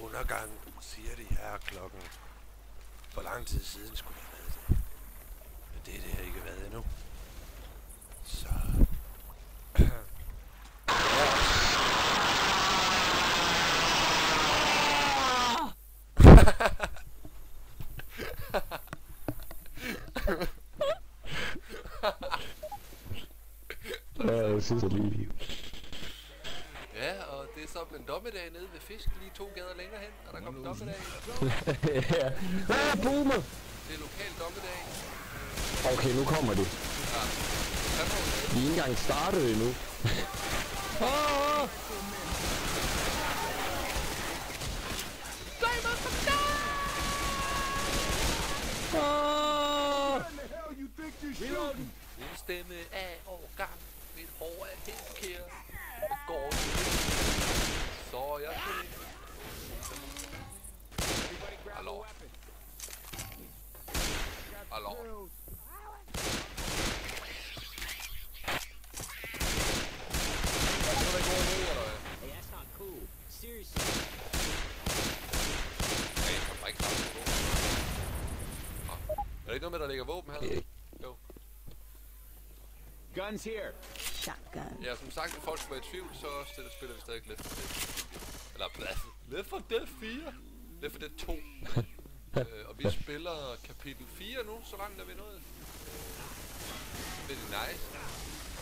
undergang, siger de her klokken. For lang tid siden skulle det have været det. Men det er det her ikke været endnu. Så... Ja, sidste lige. Ja, og det er så en dommedag nede ved Fisk, lige 2 gader længere hen, og der kommer dommedag. Ja. Boomer! Det er lokal dommedag. Okay, nu kommer de. Ja. Vi er ikke engang startet endnu. Min stemme er overgang. Mit hår er helt forkert. Det går så jeg kan. Hallo. Hallo. Hey, that's not cool. Seriously. Hey, jeg kommer ikke sammen med våben. Er det ikke noget med, der ligger våben her? Jo. Guns here. Shotgun. Ja, som sagt, hvis folk skulle være i tvivl, så spiller vi stadig Left 4 Dead. Eller Left 4 Dead 4. Left 4 Dead 2. Og vi spiller kapitel 4 nu, så langt er vi nået. Det er nice.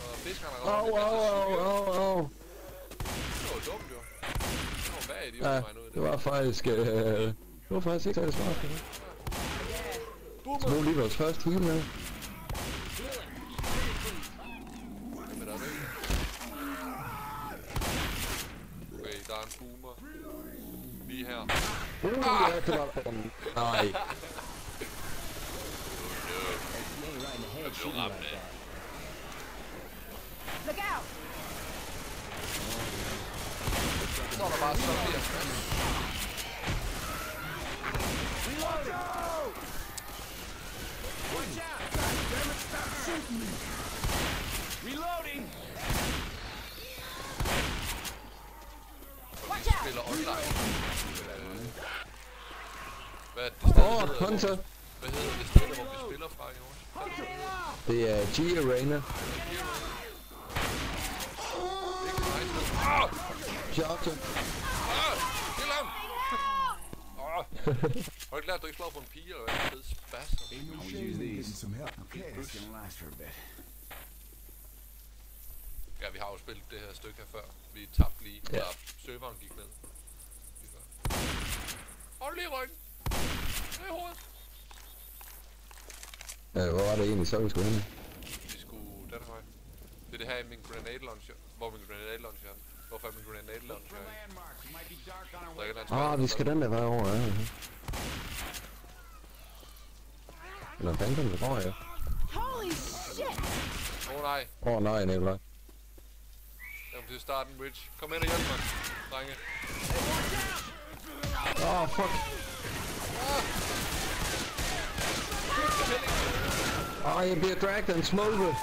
Og fiskerne er også det var dumt jo. Det var hvad idiot, mig nu. Det var faktisk... det var faktisk ikke så smart. Så nu lige vores første heal med. Okay, der er en boomer. Lige her. Ja, det var den. Nej. Jeg blev ramt af. Look out! Så er der bare zombier. Reloading. Og vi spiller online. Hvad er det sted, Hunter. Hvad hedder det sted, hvor vi spiller fra i år? Det er G-Arena. Charger. Kill ham! Har du ikke lært, at du ikke slår på en pige, eller hvad? Det er fed spasser. Ja, vi har jo spillet det her stykke her før. Vi tabte lige, da serveren gik ned. Hold lige ryggen! Det er hovedet! Hvor var det egentlig så, vi skulle hen? Vi skulle den her vej. Det er det her i min grenade launcher. Hvor min grenade launcher er. Hvorfor er min grenade launcher her? Vi skal den der vej over, ja. Eller fanden, hvor er jeg? Holy shit! Nej. Nej, Nikolaj. Jamen, det er starten, Rich. Kom ind og hjælp mig, drenge. Fuck. Jeg bliver dragged and smoked.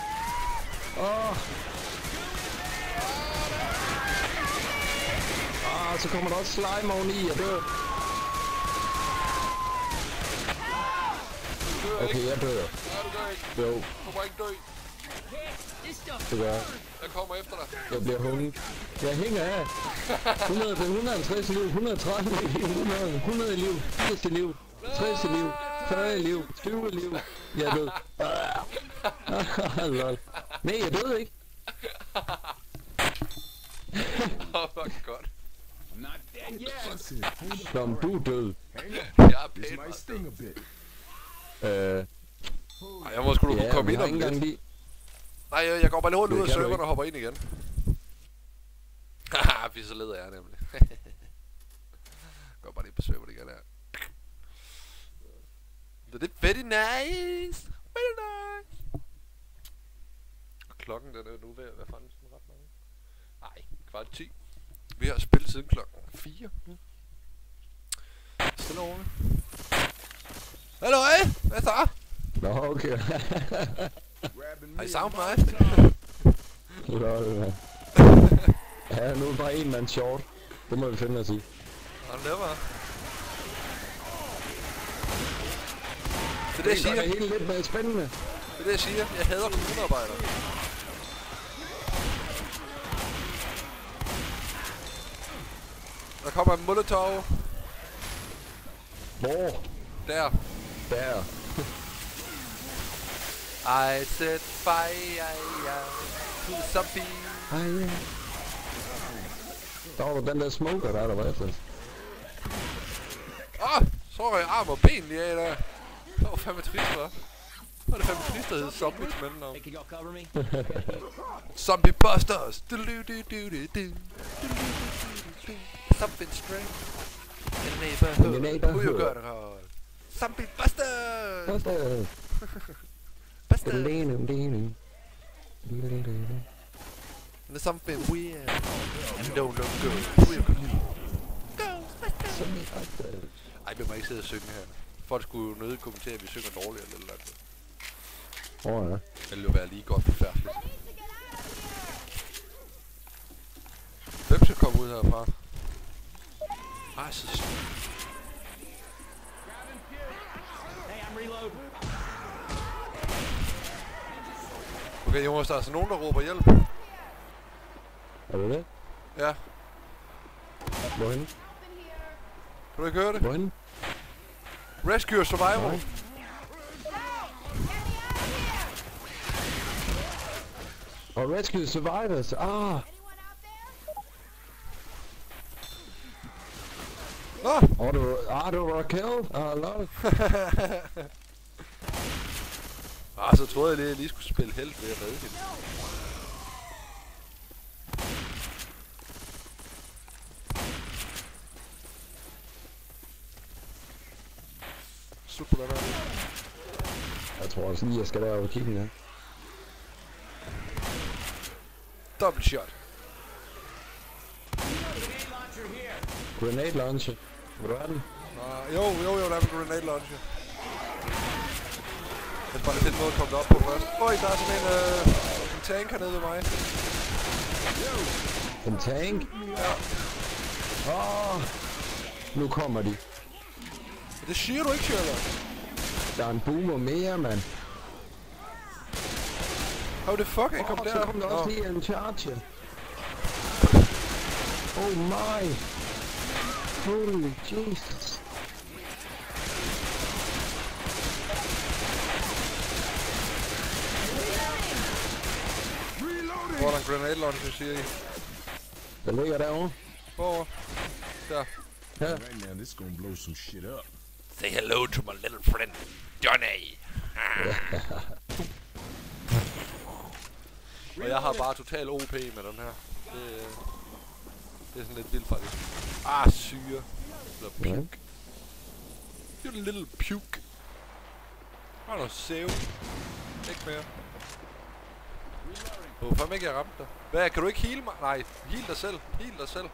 Så kommer der også slime oveni, jeg dør. Okay, jeg dør. Nej, du dør ikke. Jo. Du kommer ikke dø. Det gør jeg. Jeg kommer efter dig. Jeg bliver hunget. Jeg hænger af. 150 liv, 130 liv, 100 liv, 80 liv, 60 liv, 40 liv, 20 liv. Jeg død. Lol. Nej, jeg døde ikke. Hvor godt. Not dead yet. Nå, men du er død. Jeg er pænt meget. Jeg må sgu kunne komme ind om lidt. Nej, jeg går bare lige hurtigt ud af serveren og hopper ind igen. Haha, så leder jeg nemlig. Går bare lige på serveren igen her. Det er very nice. Very nice. Og klokken den er nu ved at være fanden sådan ret mange. Nej, 9:15. Vi har spillet siden klokken 4. Stille over. Hallo, hvad så? Nå, okay. Har I savnet mig? Lol, man. Ja, nu er bare en mand short. Det må vi finde os i. Og never. Det er det, jeg siger. Det er helt lidt mere spændende. Det er det, jeg siger. Jeg hader kommunearbejdere. Der kommer en Molotov. Hvor? Der. Der. I set fire to the zombie. Ej, ja. Der var den der smoker der var efter. Så røg arm og ben lige af der. Det var fandme trist, hva'? Var det fandme trist, der hed zombie til mellemnavn? Hey, can y'all cover me? Zombie Busters! Something strange in the neighborhood. Who you gonna call? Zombie Busters! Busters! Busters! Ding. There's something weird and don't look good. Who you gonna call? Ej, vi må ikke sidde og synge her. Folk skulle jo nødigt kommentere, at vi synger dårligt eller andet. Ja. Det ville jo være lige godt forfærdeligt. Hvem skal komme ud herfra? Ej, så Hey, I'm reloading. okay, Jonas, der er altså nogen, der råber hjælp. Er det det? Ja, Hvorhenne? kan du ikke høre det? Hvorhenne? Rescue Survival. Nej. Og Rescue Survivors. Nå, Auto Raquel. Lol. så troede jeg lige, at jeg lige skulle spille held ved at redde hende. Super, der. Jeg tror også lige, jeg skal derover og kigge her. Double shot. Grenade launcher. Vil du have den? Jo, der er en grenade launcher. Jeg skal bare lidt noget at komme op på først. Der er sådan en tank hernede ved mig. En tank? Ja. Nu kommer de. Det siger du ikke, Sherlock. Der er en boomer mere, mand. How the fuck, jeg kom Så derop? kom der også lige en charger. Oh my. Holy Jesus. Hvor er der en grenade launcher, siger I? Den ligger derovre. Hvor? Der. Ja. Right now, this gonna blow some shit up. Say hello to my little friend, Johnny. Og jeg har bare total OP med den her. Det er sådan lidt vildt faktisk. Syre. Eller puke. You little puke. Har du noget sæve? Ikke mere. Hvorfor ikke jeg ramte dig? Hvad, kan du ikke heal mig? Nej, heal dig selv. Heal dig selv.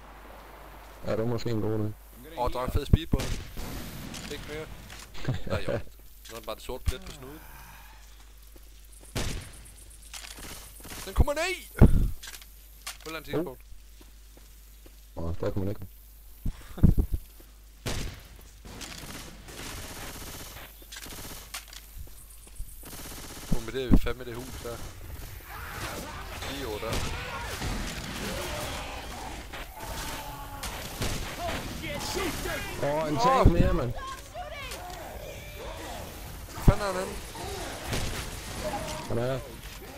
Ja, det er måske en god idé. Der er en fed speedbåd. Ikke mere. Nej, jo. Nu er den bare det sorte plet på snuden. Den kommer ned! På et eller andet tidspunkt. Der kommer den ikke. Med det er vi fandme det hus der. Lige over der. En tank mere, mand. Hvad fanden er den?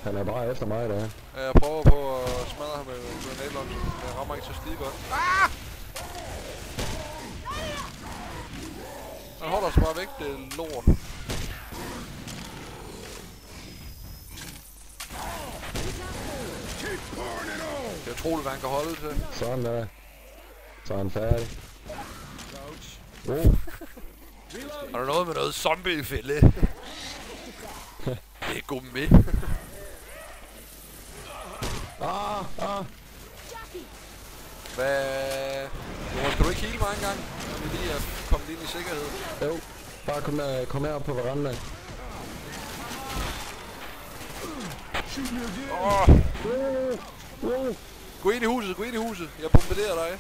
Han er bare efter mig, der. Jeg prøver på at smadre ham med grenade launcher. Jeg rammer ikke så skide godt. Han holder os bare væk, det er lort. Det er utroligt, hvad han kan holde til. Sådan der. Så er han færdig. Er der noget med noget zombie-fælde? Det er god med. Hvad? Jonas, skal du ikke heale mig engang? Når vi lige er kommet ind i sikkerhed. Jo, bare kom her på verandaen. Gå ind i huset, Jeg bombarderer dig.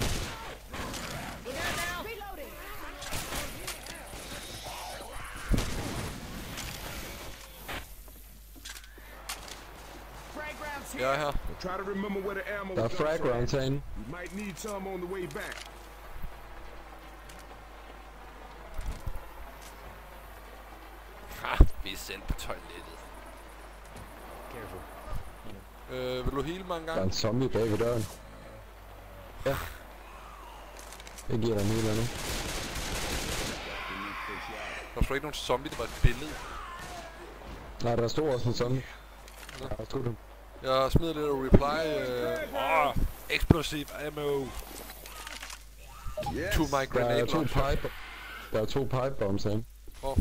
Jeg er her. But try to remember where the ammo Der er comes frag from. rounds herinde. We might need some on the way back. Ha, vi er sendt på toilettet. Careful. Vil du heale mig en Der er gang? en zombie bag ved døren. Ja. Jeg giver dig en healer nu. Der var sgu ikke nogen zombie, det var et billede. Nej, der stod også en zombie. Nå. Der stod du. Jeg smider lidt af reply. Explosive ammo. Yes. To my Der er grenade to launcher. pipe. Der er 2 pipe bombs herinde. Hvor?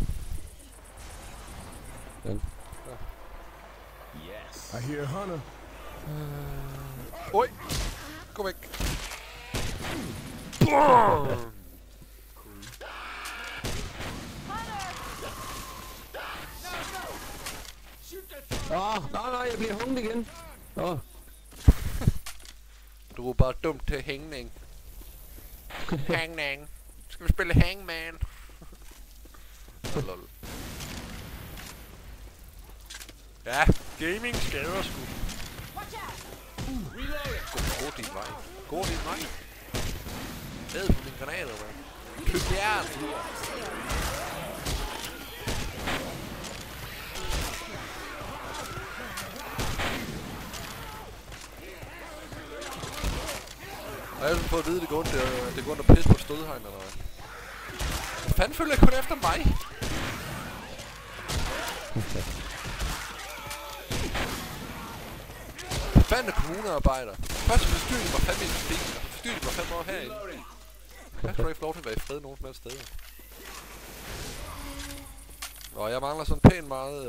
Den. Yes. I hear Hunter. Oj! Gå væk. Nej, jeg bliver hunget igen. Du er bare dumt til hængning. Hangman. Skal vi spille Hangman? Lol. Ja, gaming skader sgu. Gå din vej. Gå din vej. Ned på mine granater, man. Køb jern. Jeg har altid fået at vide, at det går rundt og pisse på stødhegn, eller hvad? Hvad fanden følger jeg kun efter mig? Hvad fanden er kommunearbejder? Først forstyrrer de mig fandme i systemet, og forstyrrer de mig fandme over herinde. Jeg skal ikke få lov til at være i fred nogen som helst steder. Nå, jeg mangler sådan pænt meget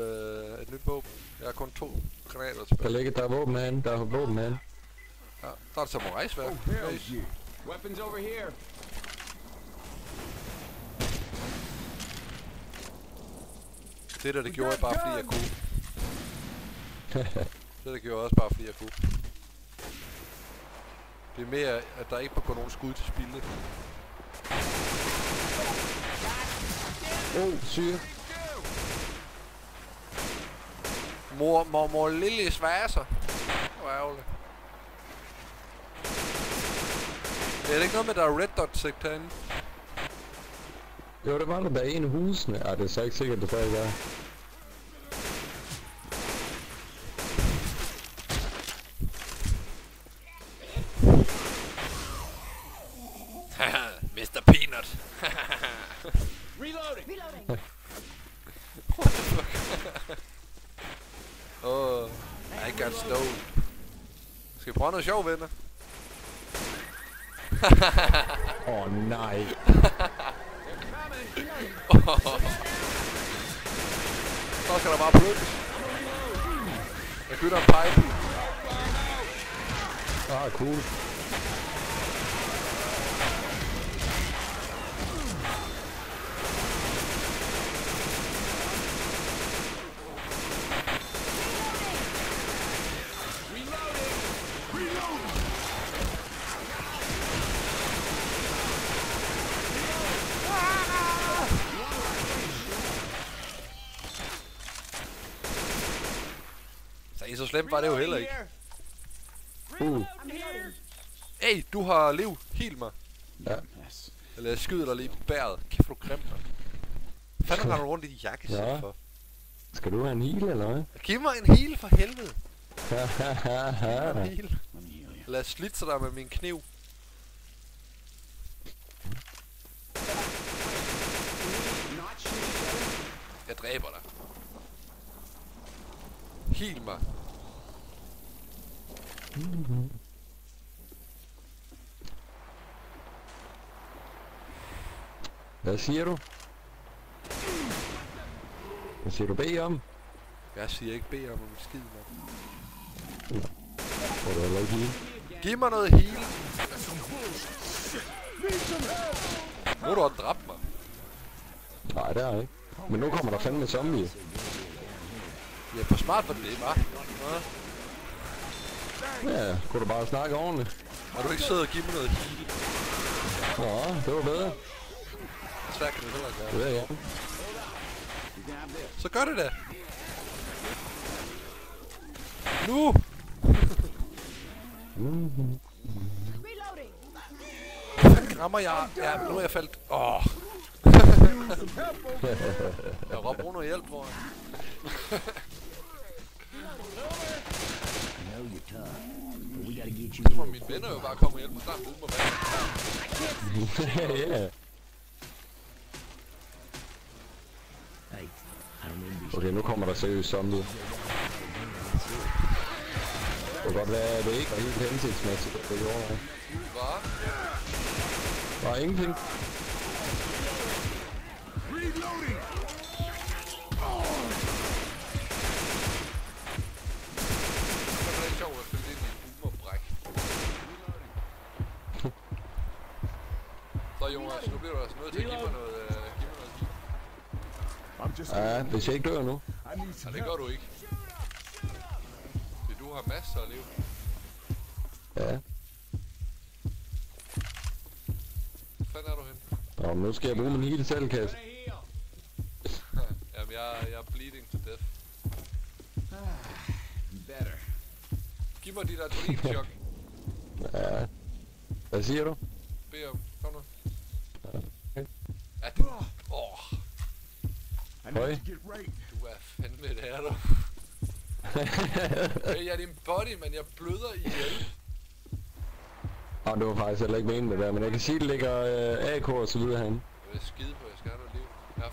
et nyt våben. Jeg har kun 2 granater tilbage. Der er våben herinde. Der er våben herinde. Ja, der er et samurai-sværd. Oh, hell yeah. Weapons over here. Det der, det gjorde jeg bare fordi jeg kunne. Det der gjorde jeg også bare fordi jeg kunne. Det er mere, at der ikke må gå nogen skud til spilde. Syre. Mor lille svæser. Hvor ærgerligt. Er det ikke noget med, der er red dot sigt herinde? Jo, det var der en af husene. Ej, det er så ikke sikkert, det stadig er. Mr. Peanut. Reloading. What the fuck? Oh, I got stoned. Skal vi prøve noget sjov, venner? Nej. Så skal der bare plukkes. Jeg køber en pipe. Cool. Så slemt var det jo heller ikke. Hey, du har liv. Heal mig. Ja. Eller jeg skyder dig lige på bæret. Kæft, du grim, man. Hvad fanden har du rundt i dit jakkesæt Ja. for? Skal du have en heal, eller hvad? Giv mig en heal for helvede. En heal. Let me heal you. Lad os slitse dig med min kniv. Not shoot each other. Jeg dræber dig. Heal mig. Hvad siger du? Hvad siger du bed om? Jeg siger ikke bed om en skid, mand. Får du heller ikke heal? Giv mig noget heal. Nu har du også dræbt mig. Nej, det er jeg ikke. Men nu kommer der fandme zombie. Ja, for smart for det, hva'? Ja, kunne du bare snakke ordentligt? Har du ikke siddet og givet mig noget heal? Nå, det var bedre. Svært kan det heller ikke Det være. ved jeg. You can have this. Så gør det da. Nu! Reloading. Rammer jeg? Ja, nu er jeg faldt. Åh. Jeg råber bruge noget hjælp, hvor I know you're tough, but we gotta get you så må mine venner jo bare komme og hjælpe mig snart bruge mig vand. Ja. Hey, I remember Okay, nu kommer der seriøst zombie. Det kan godt være, at det ikke var helt hensigtsmæssigt, det gjorde jeg. Hvad? Der er ingenting. Reloading! Det var lidt sjovt at følge ind i en boomerbræk. Så Jonas, nu bliver du altså nødt til at give mig noget. I'm just Ja, hvis jeg ikke dør nu. I need Ja, some det help. gør du ikke. Fordi du har masser af liv. Ja. Hvor fanden er du henne? Nå, nu skal jeg bruge min hele selvkasse. Jamen, jeg er bleeding to death. Better. Giv mig dit adrenalinchok. Ja. Hvad siger du? Bed om. Kom nu. Okay. Ja, du... I need Høj. to get right. Du er fandme et her, du. Hey, jeg er din body, men jeg bløder ihjel. Nå, det var faktisk heller ikke meningen det der, men jeg kan sige, at det ligger AK og så videre herinde. Jeg vil skide på, jeg skal have noget liv. Jeg har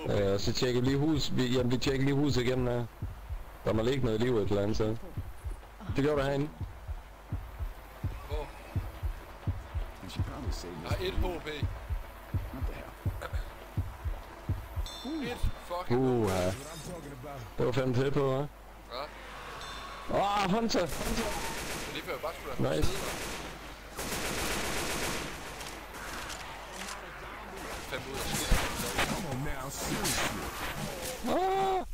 4 HP. Og så tjekker vi lige hus. Jamen, vi tjekker lige huset igen der. Der må ligge noget liv et eller andet sted. Det gjorde der herinde. Hvor? You should probably save Jeg this. har 1 HP. What the hell? 1 fucking Ja. What I'm talking about. Det var fandme tæt på, hva'? Ja. Hunter! Det er lige før jeg bare skulle have Nice. siddet der. 5 ud af 7. Come on now, seriously. Wow.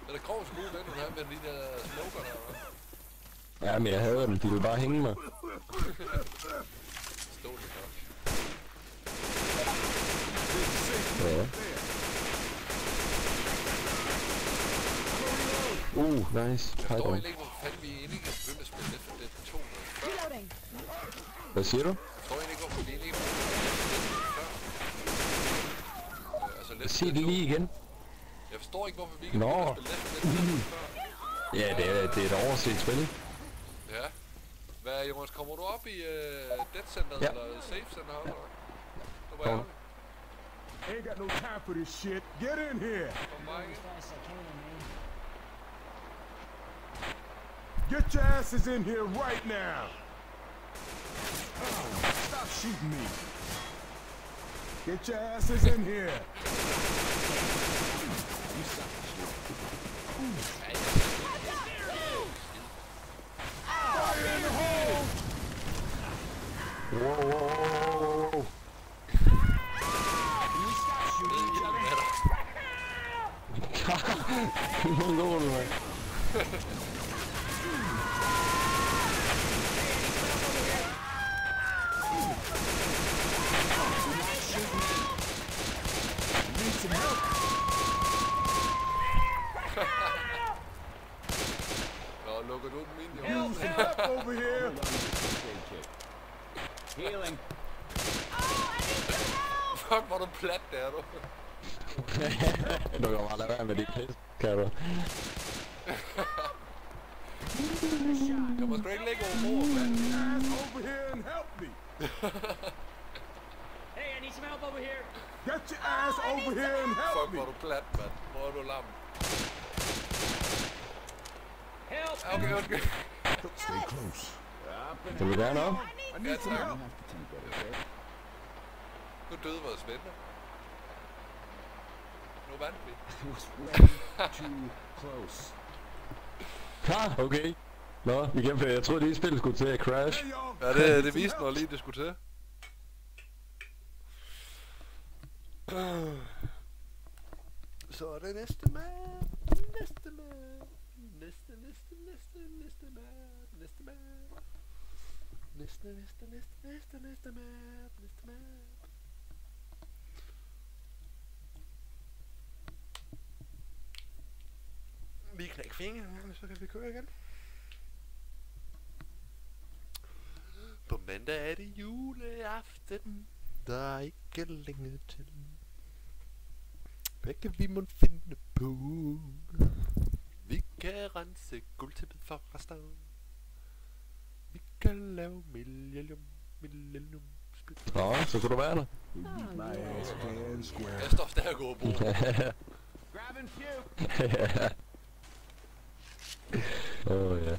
Er det grov skole, den du har med de der smoker der, hva'? Ja, men jeg havde dem. De ville bare hænge mig. Stå det nok. Ja. Nice. Jeg forstår Python. egentlig ikke, hvorfor fanden vi egentlig ikke er begyndt at spille Left 4 Dead 2 noget før. Reloading. Hvad siger du? Jeg forstår egentlig ikke, hvorfor vi egentlig ikke er begyndt at spille Left 4 Dead før. Altså Left 4 Sig Dead det 2. lige igen. Jeg forstår ikke, hvorfor vi ikke er Nå. begyndt at spille Left 4 Dead 2 før. Ja, det er et overset spil. Ja. Hvad, Jonas, kommer du op i Dead Centeret, Ja. eller Safe Center, eller hvad? Det var Kom. ærgerligt. Ain't got no time for this shit. Get in here. For mig. Get your asses in here right now. Oh, stop shooting me. Get your asses in here. Fire in the hole. Wow. Ned i den med dig. Nu går du, mand. Need some help. Nå, lukker du den min, Jonas? Help over here. Healing. Fuck, hvor er du plat der, du. Du kan bare lade være med dit pis, kan du? Jeg må sgu ikke lægge over bord, mand. Ass over here and help me. Hey, I need some help over here. Get your ass over here and help Fuck, me. hvor er du plat, mand. Hvor er du lam. Help! Ja, okay, undskyld. Stay close. Vil du gerne op? I need some tak. help. Nu døde vores venner. Nu vandt vi. Was way too close. Ha, okay. Nå, vi gennemfører. Jeg troede lige spillet skulle til at crash. Hey, y'all. Ja, Need det some viste help. mig lige, det skulle til. Så er det næste mand. Næste mand. Næste mand. Næste mand. Næste mand. Næste mand. Så kan vi køre igen. På mandag er det juleaften. Der er ikke længe til. Hvad kan vi må finde på? Vi kan rense gulvtæppet for rester. Vi kan lave millennium split. Nå, så kunne du være der. You beat my ass fair and square. Jeg står stærk over bordet. Grab and puke. Åh, ja.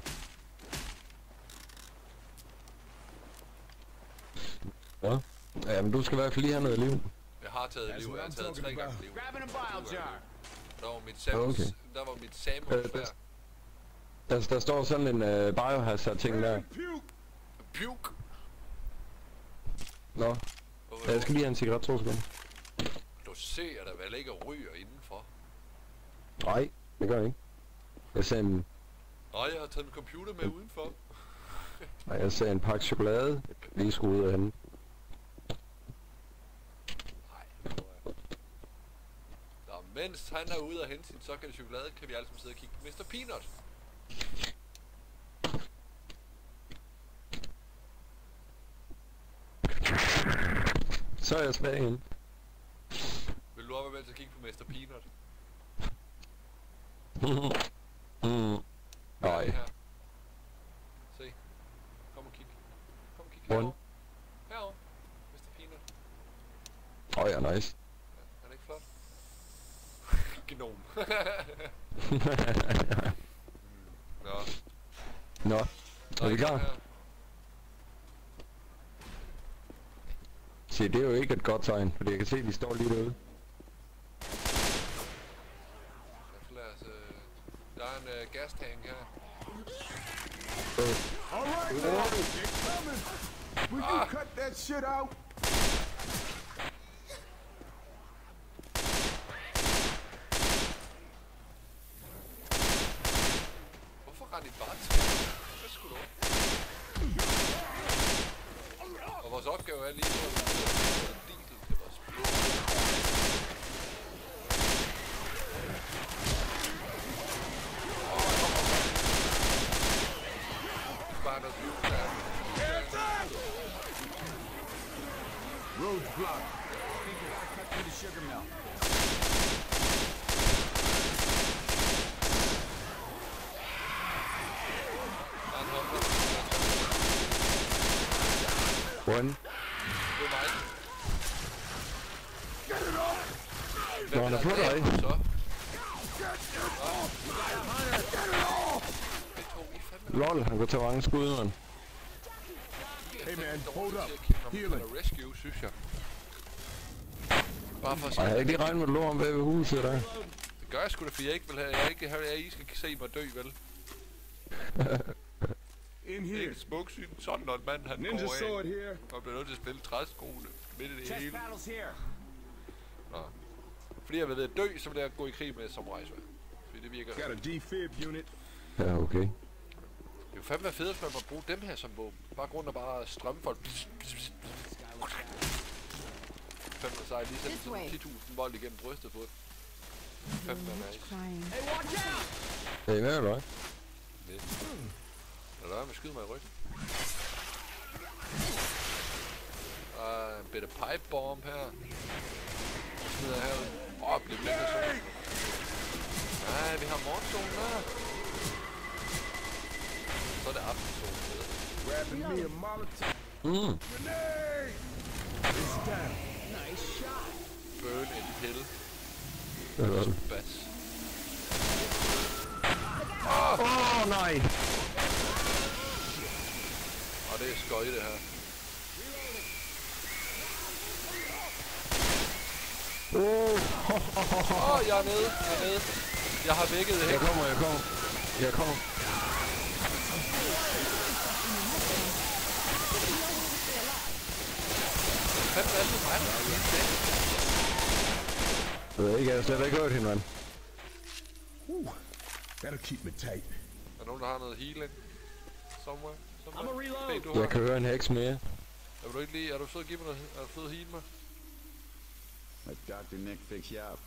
Ja. Jamen, du skal i hvert fald lige have noget liv. Jeg har taget liv. Jeg har taget 3 gange liv. Grab in a bile jar. Der var mit Samus. Okay. Der var mit Samus der. Der står sådan en biohazard ting der. Puke. Nå, jeg skal lige have en cigaret, 2 sekunder. Du ser der vel ikke ryger indenfor. Nej, det gør jeg ikke. Jeg ser en, Nej, jeg har taget min computer med udenfor. jeg ser en pakke chokolade lige skulle ud af hende. Nej, nå, mens han er ude og hente sin såkaldte chokolade, kan vi alle sammen sidde og kigge på Mr. Peanut. Så er jeg tilbage igen. Vil du op og til at kigge på Mr. Peanut? Nej. Her. Se. Kom og kig. Kom og kig Hvordan? herovre. Herovre. Mr. Peanut. Ja, nice. Ja, er det ikke flot? Gnom. Nå. Nå, Der er vi ikke klar? nogen her. Se, det er jo ikke et godt tegn, fordi jeg kan se, at de står lige derude. Så lad os, der er en gastank her. All right, man. They're coming. Will you cut that shit out? Hvorfor rendte I bare til? Hvad skulle du? Og vores opgave er lige nu at vi får diesel til vores blod. Bare noget blod der. Road's blocked. Think we gotta cut through the sugar mill. Der er en håndler. Hvordan? Det er mig. Nå, han er på dig. Så. Det tog I fandme. Lol, han går til mange skud, mand. Hey, man, hold up. Healing. Rescue, synes jeg. Bare for at Ej, jeg se. har ikke lige regnet med, at du lå om bag ved huset der. Det gør jeg sgu da, for jeg ikke vil have, jeg ikke skal se mig dø, vel? In Det er here. ikke et smukt syn, sådan når en mand han Ninja går sword af, here. og bliver nødt til at spille træskoene midt i det Chest hele. paddles here. Nå. Fordi jeg ved at dø, så vil jeg gå i krig med samurai sværd. Fordi det virker. Got a defib unit. Ja, okay. Det er jo fandme fedt, hvis man må bruge dem her som våben. Bare grund af bare strømfolk. Fandme sejt, lige sætte sådan 10.000 vold igennem brystet på det. Fandme nice. Crying. Hey, watch out! Hey, hvad er det? Det. Lad være med at skyde mig i ryggen. Der er en bitte pipe bomb her. Jeg smider jeg herud. Bliv blindet sol. Nej, vi har morgensolen der. Så er det aftensol. Grabbing me a Molotov. Grenade! It's down. Nice shot. Burn in hell. Hvad er det? Bas. Åh, nej! Og det er skøj det her. Jeg er nede. Jeg er nede. Jeg har vækket det her. Jeg kommer. Hvad er det mig? Jeg ved ikke, jeg har slet ikke hørt hende, mand. That'll keep me tight. Er der nogen, der har noget healing? Somewhere? I'ma reload. Hey, du har. Jeg kan høre en heks mere. Er du ikke lige... Er du sød at give mig noget... Er du sød at heal mig? Let Dr. Nick fix you up.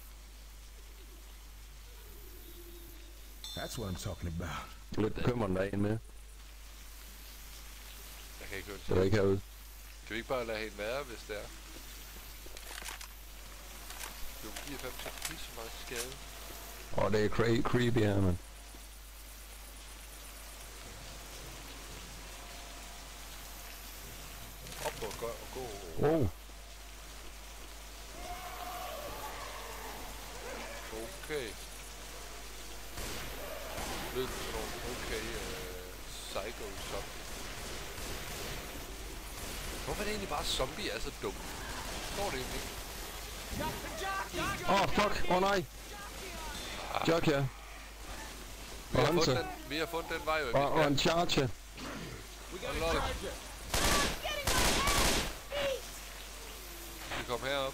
That's what I'm talking about. Lidt bekymrende, der er en med. Jeg kan ikke høre Det er ikke herude. Kan vi ikke bare lade hende være, hvis det er? Du giver fandme så pisse meget skade. Det er creepy her, mand. Op og gå. Oh. Okay. Lød sådan nogle psycho zombie. Hvorfor er det egentlig bare zombie er så dumme? Står det egentlig ikke? Fuck. Nej. Jock, ja. Vi har fundet den vej, jo. Og en charge. Vi kom herop.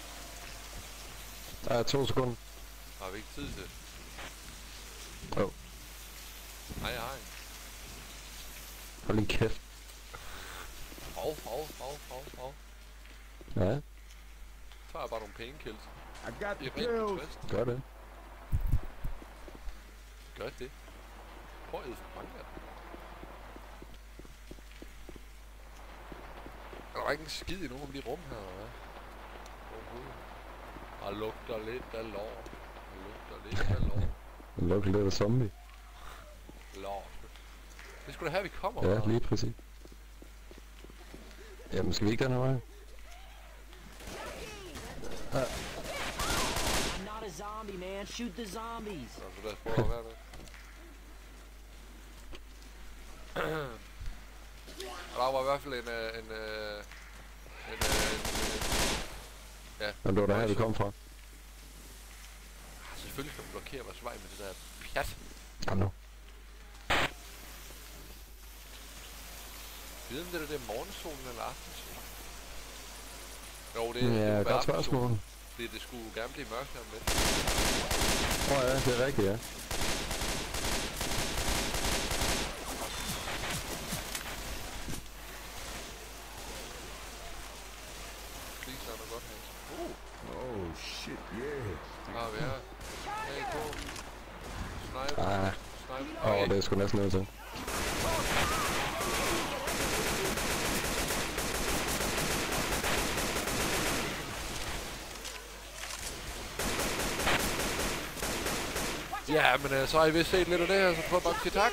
Der er 2 sekunder. Har vi ikke tid til? Nej, jeg har ikke. Hold lige kæft. Hov. Ja, Så tager jeg bare nogle painkills. I got Det the er rent kills. trist. gør det. Gør det. Prøv at æde for mange af dem. Er der ikke en skid i nogen af de rum her, eller hvad? Overhovedet. Der lugter lidt af lort. Det lugter lidt af zombie. Lort. Det skulle da her, vi kommer. Ja, lige præcis. Jamen, skal vi ikke den her vej? I'm not a zombie, man. Shoot the zombies. Så lad os prøve at være der. Der var i hvert fald ja. Men det var der her, vi kom fra. Selvfølgelig skal man blokere vores vej med det der pjat. Kom nu. Jeg ved, om det er morgensolen eller aftensolen. Jo, det Ja, er godt spørgsmål. Fordi det skulle gerne blive mørkt her om lidt. Ja, det er rigtigt, ja. Fliser er godt her. Oh shit, yeah. Har vi her. Hey, på. Snipe. Det er sgu næsten nødt til. Ja, men så har I vist set lidt af det her, så prøv bare at sige tak.